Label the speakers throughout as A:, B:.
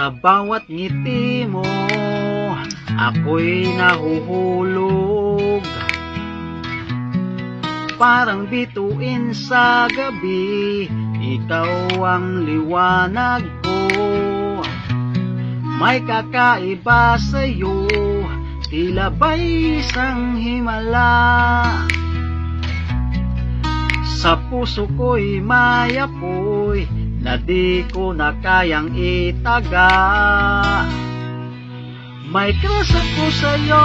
A: Sa bawat ngiti mo, ako'y nahuhulog. Parang bituin sa gabi, ikaw ang liwanag ko. May kakaiba sa'yo, tila ba'y isang himala. Sa puso ko'y may apoy, na di ko na kayang itaga. May crush ako sa'yo,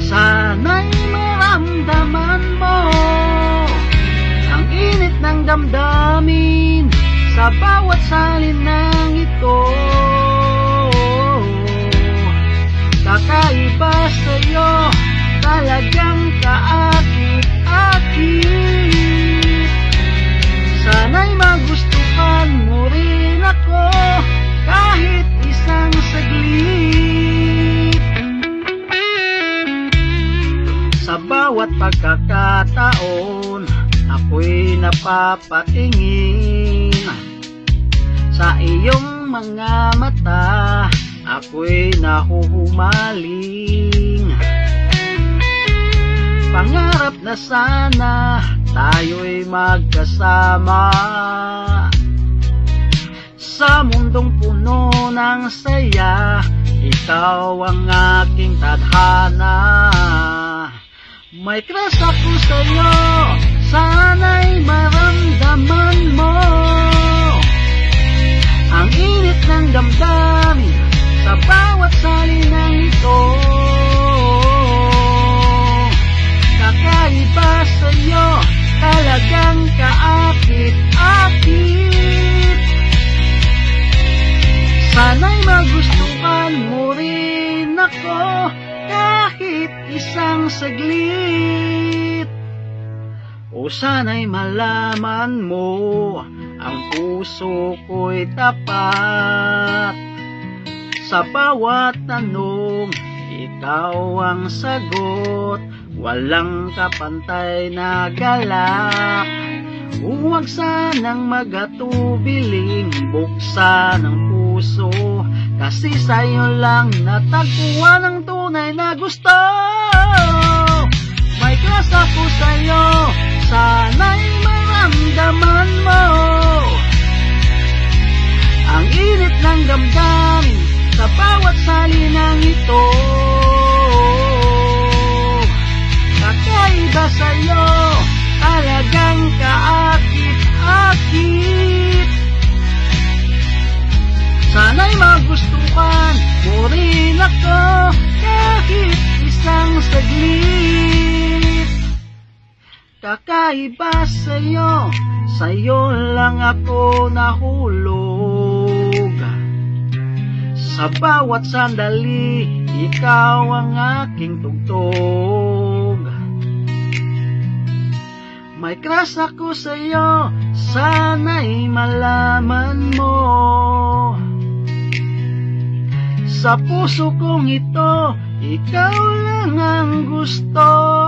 A: sana'y maramdaman mo ang init ng damdamin sa bawat salinang ito. Kakaiba sa'yo, talagang kaakit-akit. Sana'y magustuhan mo rin ako kahit isang saglit. Sa bawat pagkakataon, ako'y napapatingin sa iyong mga mata, ako'y nahuhumaling. Pangarap na sana tayo'y magkasama sa mundong puno ng saya. Ikaw ang aking tadhana. May crush ako sa'yo, sana'y maramdaman mo ang init ng damdamin sa bawat salinang ito. Kakaiba sa'yo, talagang kaakit-akit. Sana'y magustuhan mo rin ako kahit isang saglit. O sana'y malaman mo, ang puso ko'y tapat. Sa bawat tanong, ikaw ang sagot. Walang kapantay na galak. Huwag sanang magatubiling buksan ang puso, kasi sa'yo lang natagpuan ang tunay na gusto. May crush ako sa'yo, sana'y maramdaman mo ang init ng damdamin sa bawat salinang ito. Kakaiba sa'yo, talagang kaakit-akit. Sana'y magustuhan mo rin ako kahit isang saglit. Kakaiba sa'yo, sa'yo lang ako nahulog. Sa bawat sandali, ikaw ang aking tugtog. May crush ako sa'yo, sana'y malaman mo. Sa puso kong ito, ikaw lang ang gusto.